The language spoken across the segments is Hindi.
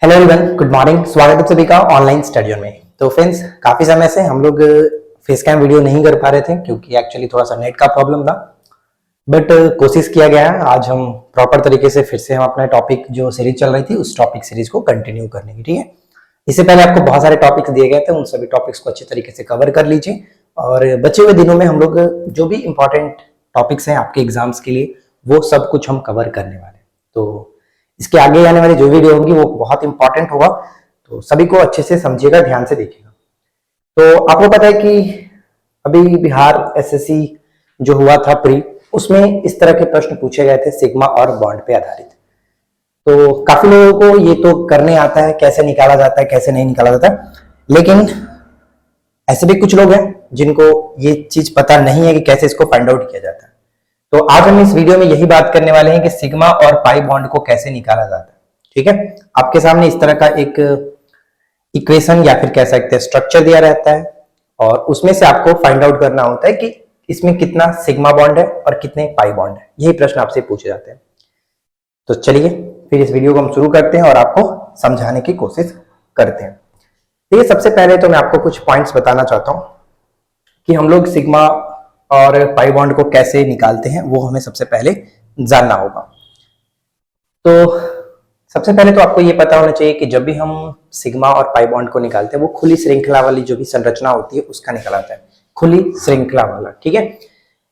Hello everyone, good morning. स्वागत है सभी का ऑनलाइन स्टडी में। तो फ्रेंड्स, काफी समय से हम लोग फेस कैम वीडियो नहीं कर पा रहे थे क्योंकि एक्चुअली थोड़ा सा नेट का प्रॉब्लम था, बट कोशिश किया गया है। आज हम प्रॉपर तरीके से फिर से हम अपना टॉपिक जो सीरीज चल रही थी उस टॉपिक सीरीज को कंटिन्यू करने की, ठीक है। इससे पहले आपको बहुत सारे टॉपिक्स दिए गए थे, उन सभी टॉपिक्स को अच्छे तरीके से कवर कर लीजिए और बचे हुए दिनों में हम लोग जो भी इंपॉर्टेंट टॉपिक्स हैं आपके एग्जाम्स के लिए वो सब कुछ हम कवर करने वाले हैं। तो इसके आगे आने वाली जो वीडियो होगी वो बहुत इंपॉर्टेंट होगा, तो सभी को अच्छे से समझिएगा, ध्यान से देखिएगा। तो आपको पता है कि अभी बिहार एसएससी जो हुआ था प्री, उसमें इस तरह के प्रश्न पूछे गए थे सिग्मा और बॉन्ड पे आधारित। तो काफी लोगों को ये तो करने आता है, कैसे निकाला जाता है कैसे नहीं निकाला जाता है, लेकिन ऐसे भी कुछ लोग हैं जिनको ये चीज पता नहीं है कि कैसे इसको फाइंड आउट किया जाता है। तो आज हम इस वीडियो में यही बात करने वाले हैं कि सिग्मा और पाई बॉन्ड को कैसे निकाला जाता है, ठीक है। आपके सामने इस तरह का एक इक्वेशन या फिर कह सकते हैं स्ट्रक्चर दिया रहता है और उसमें से आपको फाइंड आउट करना होता है कि इसमें कितना सिग्मा बॉन्ड है और कितने पाई बॉन्ड है। यही प्रश्न आपसे पूछे जाते हैं। तो चलिए फिर इस वीडियो को हम शुरू करते हैं और आपको समझाने की कोशिश करते हैं। देखिए, सबसे पहले तो मैं आपको कुछ पॉइंट्स बताना चाहता हूं कि हम लोग सिग्मा और पाई बॉन्ड को कैसे निकालते हैं, वो हमें सबसे पहले जानना होगा। तो सबसे पहले तो आपको ये पता होना चाहिए कि जब भी हम सिग्मा और पाई बॉन्ड को निकालते हैं वो खुली श्रृंखला वाली जो भी संरचना होती है उसका निकला जाता है, खुली श्रृंखला वाला, ठीक है।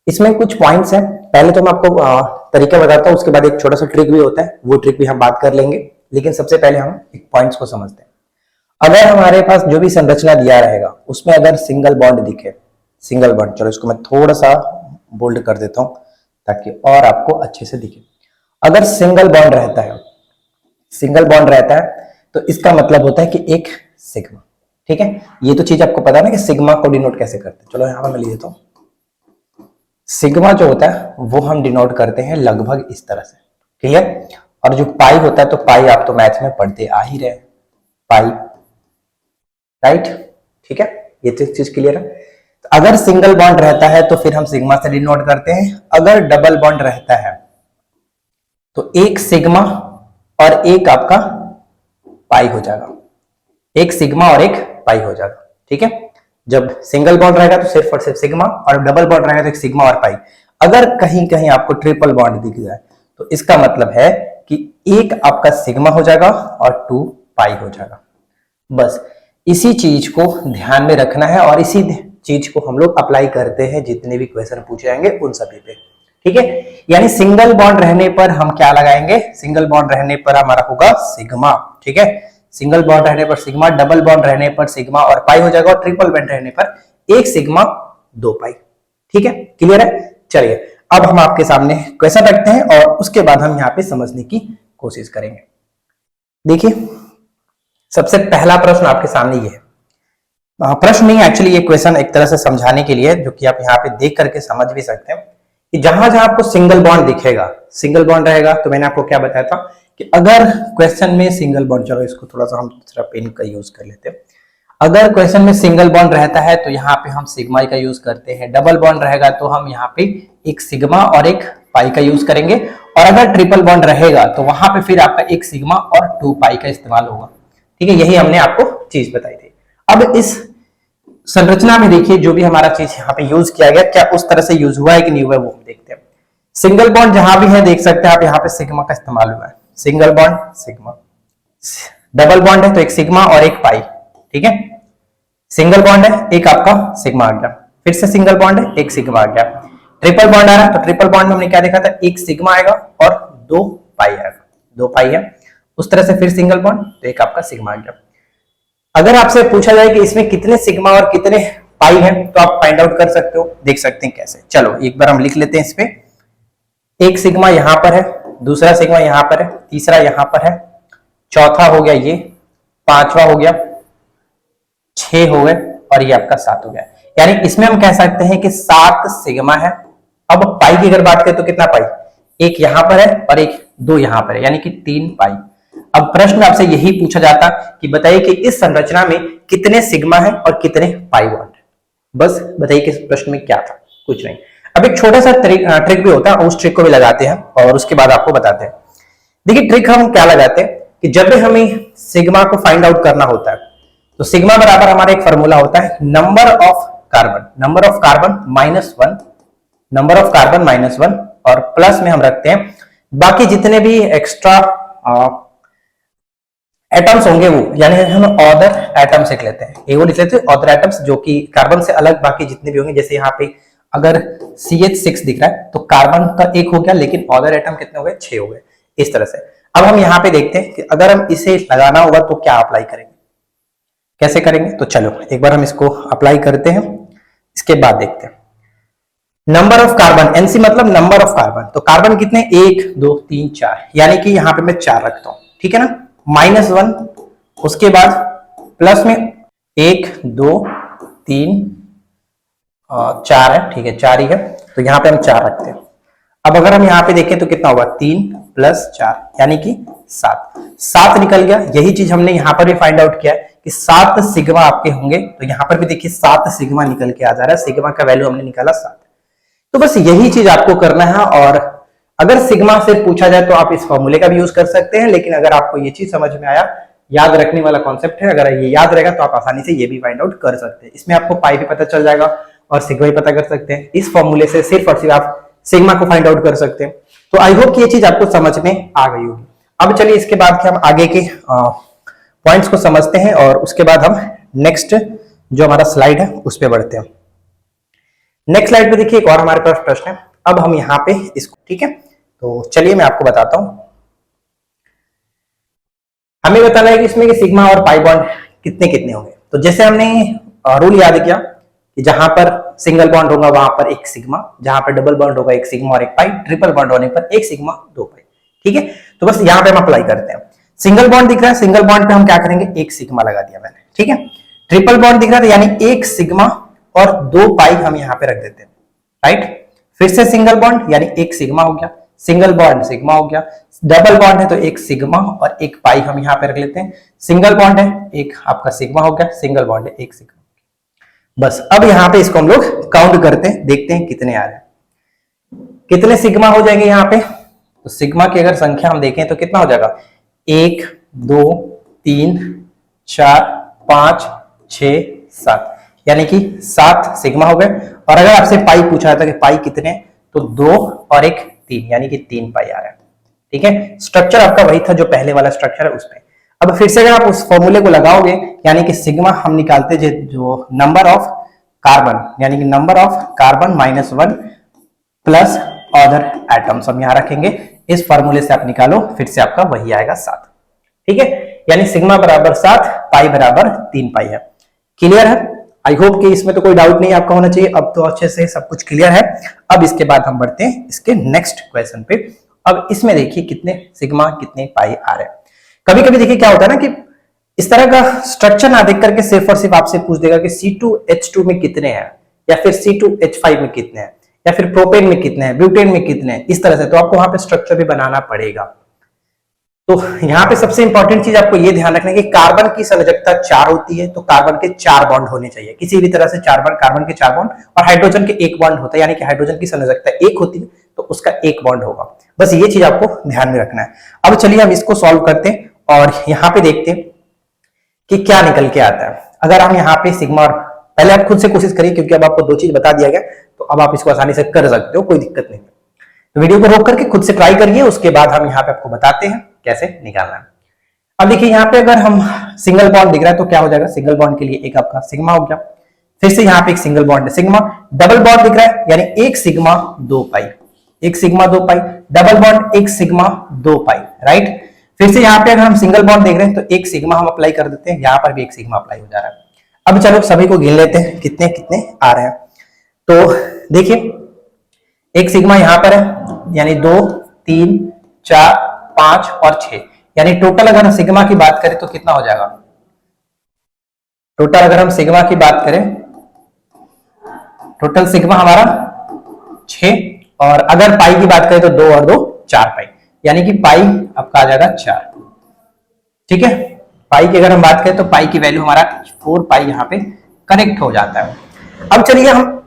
इसमें कुछ पॉइंट्स हैं, पहले तो मैं आपको तरीका बताता हूँ, उसके बाद एक छोटा सा ट्रिक भी होता है, वो ट्रिक भी हम बात कर लेंगे। लेकिन सबसे पहले हम एक पॉइंट्स को समझते हैं। अगर हमारे पास जो भी संरचना दिया रहेगा उसमें अगर सिंगल बॉन्ड दिखे, सिंगल बॉन्ड, चलो इसको मैं थोड़ा सा बोल्ड कर देता हूं ताकि और आपको अच्छे से दिखे। अगर सिंगल बॉन्ड रहता है, सिंगल बॉन्ड रहता है तो इसका मतलब होता है कि एक सिग्मा, ठीक है। ये तो चीज आपको पता है ना कि सिग्मा को डिनोट कैसे करते हैं। चलो यहां पर मैं लिख देता हूं। सिग्मा जो होता है वो हम डिनोट करते हैं लगभग इस तरह से, क्लियर। और जो पाई होता है, तो पाई आप तो मैथ में पढ़ते आ ही रहे, पाई, राइट, ठीक है। ये चीज क्लियर है। तो अगर सिंगल बॉन्ड रहता है तो फिर हम सिग्मा से डिनोट करते हैं। अगर डबल बॉन्ड रहता है तो एक सिग्मा और एक आपका पाई हो जाएगा, एक सिग्मा और एक पाई हो जाएगा, ठीक है। जब सिंगल बॉन्ड रहेगा तो सिर्फ और सिर्फ सिग्मा, और डबल बॉन्ड रहेगा तो एक सिग्मा और पाई। अगर कहीं कहीं आपको ट्रिपल बॉन्ड दिख जाए तो इसका मतलब है कि एक आपका सिग्मा हो जाएगा और 2 पाई हो जाएगा। बस इसी चीज को ध्यान में रखना है और इसी चीज को हम लोग अप्लाई करते हैं जितने भी क्वेश्चन पूछे जाएंगे उन सभी पे, ठीक है। यानी सिंगल बॉन्ड रहने पर हम क्या लगाएंगे, सिंगल बॉन्ड रहने पर हमारा होगा सिग्मा, ठीक है। सिंगल बॉन्ड रहने पर सिग्मा, डबल बॉन्ड रहने पर सिग्मा और पाई हो जाएगा, और ट्रिपल बॉन्ड रहने पर एक सिग्मा 2 पाई, ठीक है, क्लियर है। चलिए अब हम आपके सामने क्वेश्चन रखते हैं और उसके बाद हम यहाँ पे समझने की कोशिश करेंगे। देखिए, सबसे पहला प्रश्न आपके सामने ये है, प्रश्न नहीं एक्चुअली ये क्वेश्चन एक तरह से समझाने के लिए, जो कि आप यहाँ पे देख करके समझ भी सकते हैं कि जहां जहां आपको सिंगल बॉन्ड दिखेगा, सिंगल बॉन्ड रहेगा, तो मैंने आपको क्या बताया था कि अगर क्वेश्चन में सिंगल बॉन्ड, चलो इसको थोड़ा सा हम दूसरा पेन का यूज कर लेते हैं। अगर क्वेश्चन में सिंगल बॉन्ड रहता है तो यहाँ पे हम सिग्मा का यूज करते हैं। डबल बॉन्ड रहेगा तो हम यहाँ पे एक सिग्मा और एक पाई का यूज करेंगे, और अगर ट्रिपल बॉन्ड रहेगा तो वहां पे फिर आपका एक सिग्मा और 2 पाई का इस्तेमाल होगा, ठीक है। यही हमने आपको चीज बताई थी। अब इस संरचना में देखिए जो भी हमारा चीज यहाँ पे यूज किया गया, क्या उस तरह से यूज हुआ है कि नहीं हुआ है वो हम देखते हैं। सिंगल बॉन्ड जहां भी है देख सकते हैं आप, यहाँ पे सिग्मा का इस्तेमाल हुआ है, single bond sigma. Double bond है तो एक सिग्मा और एक पाई, ठीक है। सिंगल बॉन्ड है, एक आपका सिग्मा आ गया, फिर से सिंगल बॉन्ड है, एक सिग्मा आ गया। ट्रिपल बॉन्ड आ रहा है तो ट्रिपल बॉन्ड में हमने क्या देखा था, एक सिग्मा आएगा और 2 पाई आएगा, 2 पाई है। उस तरह से फिर सिंगल बॉन्ड तो एक आपका सिग्मा आ गया। अगर आपसे पूछा जाए कि इसमें कितने सिग्मा और कितने पाई हैं तो आप फाइंड आउट कर सकते हो, देख सकते हैं कैसे। चलो एक बार हम लिख लेते हैं इस पे। एक सिग्मा यहां पर है, दूसरा सिग्मा यहां पर है, तीसरा यहां पर है, चौथा हो गया ये, पांचवा हो गया, 6 हो गए, और ये आपका 7 हो गया। यानी इसमें हम कह सकते हैं कि 7 सिग्मा है। अब पाई की अगर बात करें तो कितना पाई, एक यहां पर है और एक 2 यहां पर है, यानी कि 3 पाई। अब प्रश्न आपसे यही पूछा जाता कि बताइए कि इस संरचना में कितने सिग्मा है और कितने पाई बॉन्ड, बस बताइए कि इस प्रश्न में क्या था, कुछ नहीं। अब एक छोटा सा ट्रिक भी होता है, उस ट्रिक को भी लगाते हैं और उसके बाद आपको बताते हैं। देखिए ट्रिक हम क्या लगाते हैं, कि जब भी हमें सिग्मा को फाइंड आउट करना होता है तो सिग्मा बराबर हमारा एक फॉर्मूला होता है number of carbon -1, number of carbon -1 और प्लस में हम रखते हैं बाकी जितने भी एक्स्ट्रा एटम्स होंगे वो, यानी हम अदर एटम्स लिख लेते हैं, एगो लिख लेते हैं अदर एटम्स जो कि कार्बन से अलग बाकी जितने भी होंगे। जैसे यहाँ पे अगर CH6 दिख रहा है तो कार्बन का एक हो गया, लेकिन अदर एटम कितने हो गए, 6 हो गए। इस तरह से अब हम यहाँ पे देखते हैं कि अगर हम इसे लगाना होगा तो क्या अप्लाई करेंगे, कैसे करेंगे। तो चलो एक बार हम इसको अप्लाई करते हैं, इसके बाद देखते हैं। नंबर ऑफ कार्बन, एनसी मतलब नंबर ऑफ कार्बन, तो कार्बन कितने, 1 2 3 4, यानी कि यहाँ पे मैं 4 रखता हूं, ठीक है ना। -1, उसके बाद प्लस में 1 2 3 4 है, ठीक है 4 ही है, तो यहाँ पे हम 4 रखते हैं। अब अगर हम यहाँ पे देखें तो कितना होगा, 3 + 4 यानी कि 7 निकल गया। यही चीज हमने यहाँ पर भी फाइंड आउट किया है कि 7 सिग्मा आपके होंगे, तो यहाँ पर भी देखिए 7 सिग्मा निकल के आ जा रहा है, सिग्मा का वैल्यू हमने निकाला 7। तो बस यही चीज आपको करना है, और अगर सिग्मा से पूछा जाए तो आप इस फॉर्मूले का भी यूज कर सकते हैं, लेकिन अगर आपको ये चीज समझ में आया, याद रखने वाला कॉन्सेप्ट है, अगर ये याद रहेगा तो आप आसानी से ये भी फाइंड आउट कर सकते हैं। इसमें आपको पाई भी पता चल जाएगा और सिग्मा भी पता कर सकते हैं। इस फॉर्मूले से सिर्फ और सिर्फ आप सिग्मा को फाइंड आउट कर सकते हैं। तो आई होप कि ये चीज आपको समझ में आ गई होगी। अब चलिए इसके बाद हम आगे के पॉइंट्स को समझते हैं और उसके बाद हम नेक्स्ट जो हमारा स्लाइड है उस पर बढ़ते हैं। नेक्स्ट स्लाइड पे देखिए एक और हमारे पास प्रश्न है। अब हम यहाँ पे इसको, ठीक है, तो चलिए मैं आपको बताता हूं। हमें बताना है कि इसमें कि सिग्मा और पाई बॉन्ड कितने कितने होंगे। तो जैसे हमने रूल याद किया कि जहां पर सिंगल बॉन्ड होगा वहां पर एक सिग्मा, जहां पर डबल बॉन्ड होगा एक सिग्मा और एक पाई, ट्रिपल बॉन्ड होने पर एक सिग्मा 2 पाई, ठीक है। तो बस यहाँ पे हम अप्लाई करते हैं। सिंगल बॉन्ड दिख रहा है, सिंगल बॉन्ड पे हम क्या करेंगे, एक सिग्मा लगा दिया मैंने, ठीक है। ट्रिपल बॉन्ड दिख रहा है यानी एक सिग्मा और 2 पाई हम यहाँ पे रख देते हैं, राइट। फिर से सिंगल बॉन्ड यानी एक सिग्मा हो गया, सिंगल बॉन्ड सिग्मा हो गया, डबल बॉन्ड है तो एक सिग्मा और एक पाई हम यहाँ पे रख लेते हैं। सिंगल बॉन्ड है, एक आपका सिग्मा हो गया, सिंगल बॉन्ड है, एक सिग्मा। बस अब यहाँ पे इसको हम लोग काउंट करते हैं, देखते हैं कितने आ रहे हैं, कितने सिग्मा हो जाएंगे यहाँ पे। तो सिग्मा की अगर संख्या हम देखें तो कितना हो जाएगा, 1 2 3 4 5 6 7, यानी कि 7 सिग्मा हो गए। और अगर आपसे पाई पूछा जाता कि पाई कितने, तो 2 और एक 3, यानी कि 3 पाई आ रहा है, ठीक है। स्ट्रक्चर आपका वही था जो पहले वाला स्ट्रक्चर है उसमें। अब फिर से अगर आप उस फॉर्मूले को लगाओगे, यानी कि सिग्मा हम निकालते जो नंबर ऑफ कार्बन, यानी कि number of carbon -1 plus other atoms हम यहां रखेंगे। इस फॉर्मूले से आप निकालो, फिर से आपका वही आएगा 7, ठीक है। यानी सिग्मा बराबर 7, पाई बराबर 3 पाई है। क्लियर है? आई होप कि इसमें तो कोई डाउट नहीं आपका होना चाहिए। अब तो अच्छे से सब कुछ क्लियर है। अब इसके बाद हम बढ़ते हैं इसके नेक्स्ट क्वेश्चन पे। अब इसमें देखिए कितने सिग्मा कितने पाई आ रहे हैं। कभी कभी देखिए क्या होता है ना कि इस तरह का स्ट्रक्चर ना देख करके सिर्फ और सिर्फ आपसे पूछ देगा कि C2H2 में कितने हैं, या फिर C2H5 में कितने हैं, या फिर प्रोपेन में कितने हैं, ब्यूटेन में कितने हैं, इस तरह से। तो आपको वहां पे स्ट्रक्चर भी बनाना पड़ेगा। तो यहाँ पे सबसे इंपॉर्टेंट चीज आपको ये ध्यान रखना है कि कार्बन की संयोजकता 4 होती है, तो कार्बन के 4 बॉन्ड होने चाहिए, किसी भी तरह से 4 बॉन्ड, कार्बन के 4 बॉन्ड, और हाइड्रोजन के 1 बॉन्ड होता है, यानी कि हाइड्रोजन की संयोजकता 1 होती है तो उसका 1 बॉन्ड होगा। बस ये चीज आपको ध्यान में रखना है। अब चलिए हम इसको सॉल्व करते हैं और यहाँ पे देखते हैं कि क्या निकल के आता है। अगर हम यहाँ पे सिग्मा, और पहले आप खुद से कोशिश करिए क्योंकि अब आपको 2 चीज बता दिया गया, तो अब आप इसको आसानी से कर सकते हो, कोई दिक्कत नहीं है। तो वीडियो को रोक करके खुद से ट्राई करिए, उसके बाद हम यहाँ पे आपको बताते हैं कैसे निकालना है। अब देखिए यहाँ पे अगर हम सिंगल बॉन्ड दिख रहा है तो क्या हो जाएगा, सिंगल बॉन्ड के लिए एक आपका सिग्मा हो गया, फिर से यहाँ पे एक सिंगल बॉन्ड है सिग्मा। डबल बॉन्ड दिख रहा है यानी 1 सिग्मा 2 पाई, 1 सिग्मा 2 पाई, डबल बॉन्ड 1 सिग्मा 2 पाई, राइट। फिर से यहाँ पे अगर हम सिंगल बॉन्ड देख रहे हैं तो 1 सिग्मा हम अप्लाई कर देते हैं, यहाँ पर भी 1 सिग्मा अप्लाई हो जा रहा है। अब चलो सभी को गिन लेते हैं कितने कितने आ रहे हैं। तो देखिए 1 सिग्मा यहाँ पर है, यानी 2 3 4 5 और 6, यानी टोटल अगर हम सिग्मा की बात करें तो कितना हो जाएगा। टोटल अगर हम सिग्मा की बात करें, टोटल सिग्मा हमारा 6, और अगर पाई की बात करें तो 2 और 2 4 पाई, यानी कि पाई आपका आ जाएगा 4, ठीक है। पाई की अगर हम बात करें तो पाई की वैल्यू हमारा 4 पाई यहाँ पे करेक्ट हो जाता है। अब चलिए हम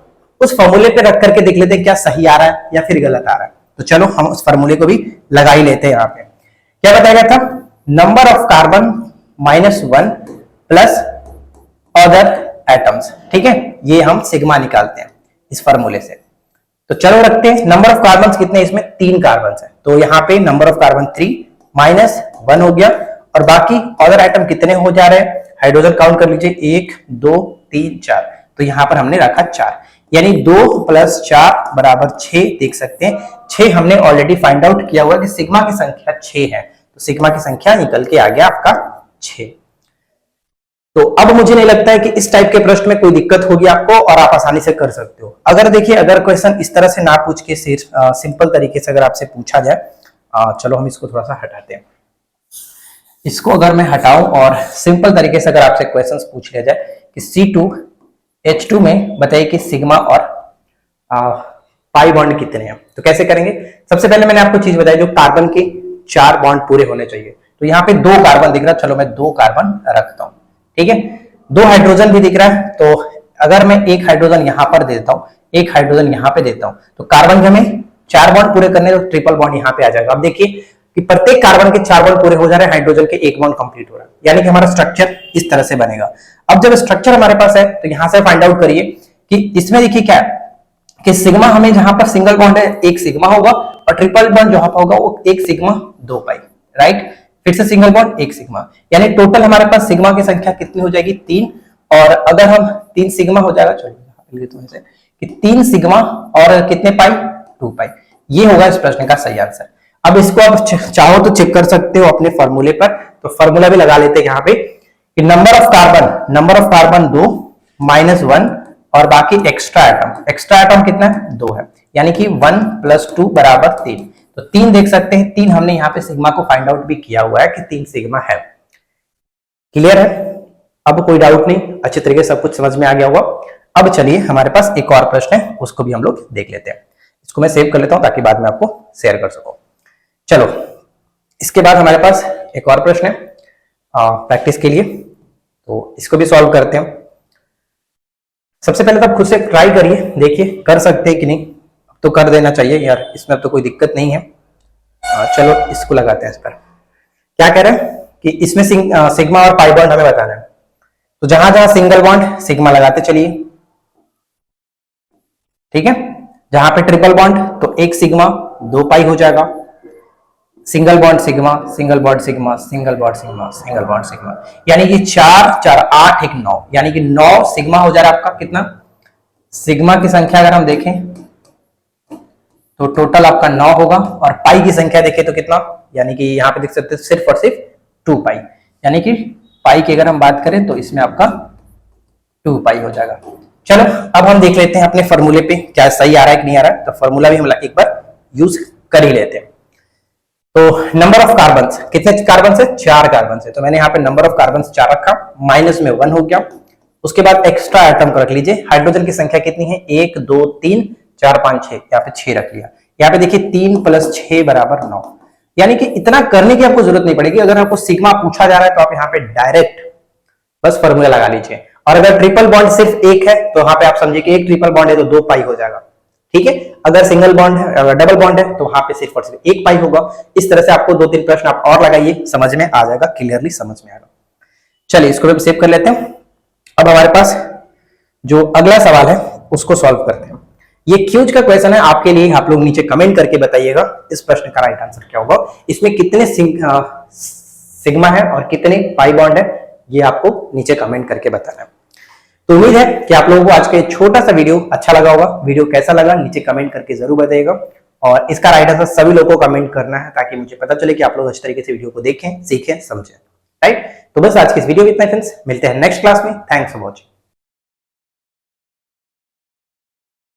उस फॉर्मूले पे रख करके देख लेते हैं क्या सही आ रहा है या फिर गलत आ रहा है। तो चलो हम उस फॉर्मूले को भी लगा ही लेते हैं। यहाँ पे क्या बताया गया था, number of carbon -1 plus other atoms. ठीक है, ये हम सिग्मा निकालते हैं इस फॉर्मूले से। तो चलो रखते हैं, नंबर ऑफ कार्बन कितने, इसमें 3 कार्बन है, तो यहाँ पे नंबर ऑफ कार्बन 3 -1 हो गया, और बाकी अदर आइटम कितने हो जा रहे हैं, हाइड्रोजन काउंट कर लीजिए, 1 2 3 4, तो यहां पर हमने रखा 4, यानी 2 + 4 = 6 देख सकते हैं। 6 हमने ऑलरेडी फाइंड आउट किया हुआ कि सिग्मा की संख्या 6 है, तो सिग्मा की संख्या निकल के आ गया आपका 6। तो अब मुझे नहीं लगता है कि इस टाइप के प्रश्न में कोई दिक्कत होगी आपको, और आप आसानी से कर सकते हो। अगर देखिए, अगर क्वेश्चन इस तरह से ना पूछ के सिंपल तरीके से अगर आपसे पूछा जाए, चलो हम इसको थोड़ा सा हटाते हैं, इसको अगर मैं हटाऊं और सिंपल तरीके से अगर आपसे क्वेश्चंस पूछ लिया जाए कि C2H2 में बताइए कि सिग्मा और पाई बॉन्ड कितने हैं, तो कैसे करेंगे। सबसे पहले मैंने आपको चीज बताई, जो कार्बन के 4 बॉन्ड पूरे होने चाहिए, तो यहाँ पे 2 कार्बन दिख रहा है, चलो मैं 2 कार्बन रखता हूं। ठीक है, 2 हाइड्रोजन भी दिख रहा है, तो अगर मैं 1 हाइड्रोजन यहां पर देता हूं, 1 हाइड्रोजन यहां पे देता हूं, तो कार्बन के हमें 4 बॉन्ड पूरे करने, तो ट्रिपल बॉन्ड यहां पे आ जाएगा। अब देखिए कि प्रत्येक कार्बन के 4 बॉन्ड पूरे हो जा रहे हैं, हाइड्रोजन के 1 बॉन्ड कंप्लीट हो रहा है, यानी कि हमारा स्ट्रक्चर इस तरह से बनेगा। अब जब स्ट्रक्चर हमारे पास है, तो यहां से फाइंड आउट करिए कि इसमें देखिए क्या है कि सिग्मा, हमें जहां पर सिंगल बॉन्ड है 1 सिग्मा होगा, और ट्रिपल बॉन्ड जहां पर होगा वो 1 सिग्मा 2 पाई, राइट। फिर से सिंगल बॉन्ड 1 सिग्मा, यानी टोटल हमारे पास सिग्मा की संख्या कितनी हो जाएगी, 3। और अगर हम 3 सिग्मा हो जाएगा, चलिए तो ऐसे कि 3 सिग्मा और कितने पाई, 2 पाई, ये होगा इस प्रश्न का सही आंसर। अब इसको आप चाहो तो चेक कर सकते हो अपने फॉर्मूले पर, तो फॉर्मूला भी लगा लेते हैं यहाँ पे कि नंबर ऑफ कार्बन 2 -1, और बाकी एक्स्ट्रा एटम कितना है, 2 है, यानी कि 1 + 2 = 3, तो 3 देख सकते हैं। 3 हमने यहाँ पे सिग्मा को फाइंड आउट भी किया हुआ है कि 3 सिग्मा है। क्लियर है, अब कोई डाउट नहीं, अच्छे तरीके से सब कुछ समझ में आ गया होगा। अब चलिए हमारे पास एक और प्रश्न है, उसको भी हम लोग देख लेते हैं। इसको मैं सेव कर लेता हूं ताकि बाद में आपको शेयर कर सकूं। चलो, इसके बाद हमारे पास एक और प्रश्न है प्रैक्टिस के लिए, तो इसको भी सॉल्व करते हैं। सबसे पहले तो आप खुद से ट्राई करिए, देखिए कर सकते हैं कि नहीं, अब तो कर देना चाहिए यार, इसमें अब तो कोई दिक्कत नहीं है। चलो इसको लगाते हैं इस पर। क्या कह रहे हैं कि इसमें सिग्मा और पाई बॉन्ड हमें बताना है, तो जहां जहां सिंगल बॉन्ड सिग्मा लगाते चलिए, ठीक है। जहां पे ट्रिपल बॉन्ड तो 1 सिग्मा 2 पाई हो जाएगा, single bond sigma, single bond sigma, single bond sigma, single bond sigma, यानी कि 4 4 8 1 9, यानी कि 9 सिग्मा हो जा रहा है आपका। कितना सिग्मा की संख्या अगर हम देखें तो टोटल आपका 9 होगा, और पाई की संख्या देखें तो कितना, यानी कि यहां पे देख सकते हैं सिर्फ और सिर्फ 2 पाई, यानी कि पाई की अगर हम बात करें तो इसमें आपका 2 पाई हो जाएगा। चलो अब हम देख लेते हैं अपने फॉर्मूले पे क्या सही आ रहा है कि नहीं आ रहा है, तो फॉर्मूला भी हम एक बार यूज कर ही लेते हैं। तो नंबर ऑफ कार्बन, कितने कार्बन है, 4 कार्बन है, तो मैंने यहाँ पे नंबर ऑफ कार्बन 4 रखा, माइनस में 1 हो गया। उसके बाद एक्स्ट्रा आइटम को रख लीजिए, हाइड्रोजन की संख्या कितनी है, 1 2 3 4 5 6, यहाँ पे 6 रख लिया। यहाँ पे देखिए 3 + 6 = 9, यानी कि इतना करने की आपको जरूरत नहीं पड़ेगी। अगर आपको सिग्मा पूछा जा रहा है तो आप यहाँ पे डायरेक्ट बस फॉर्मूला लगा लीजिए, और अगर ट्रिपल बॉन्ड सिर्फ 1 है तो वहां पे आप समझिए कि 1 ट्रिपल बॉन्ड है तो 2 पाई हो जाएगा, ठीक है। अगर सिंगल बॉन्ड है, डबल बॉन्ड है, तो वहां पे सिर्फ और सिर्फ 1 पाई होगा। इस तरह से आपको 2-3 प्रश्न आप और लगाइए, समझ में आ जाएगा, क्लियरली समझ में आएगा। चलिए इसको भी सेव कर लेते हैं। अब हमारे पास जो अगला सवाल है उसको सॉल्व करते हैं। ये क्यूज का क्वेश्चन है आपके लिए, आप लोग नीचे कमेंट करके बताइएगा इस प्रश्न का राइट आंसर क्या होगा। इसमें कितने सिग्मा है और कितने पाई बॉन्ड है, ये आपको नीचे कमेंट करके बताना है। तो उम्मीद है कि आप लोगों को आज का छोटा सा वीडियो अच्छा लगा होगा। वीडियो कैसा लगा नीचे कमेंट करके जरूर बताइएगा, और इसका राइट आंसर सभी लोगों को कमेंट करना है ताकि मुझे पता चले कि आप लोग अच्छे तरीके से वीडियो को देखें, सीखें, समझें, राइट। तो बस आज की इस वीडियो में इतना फ्रेंड्स, मिलते हैं नेक्स्ट क्लास में। Thanks for watching.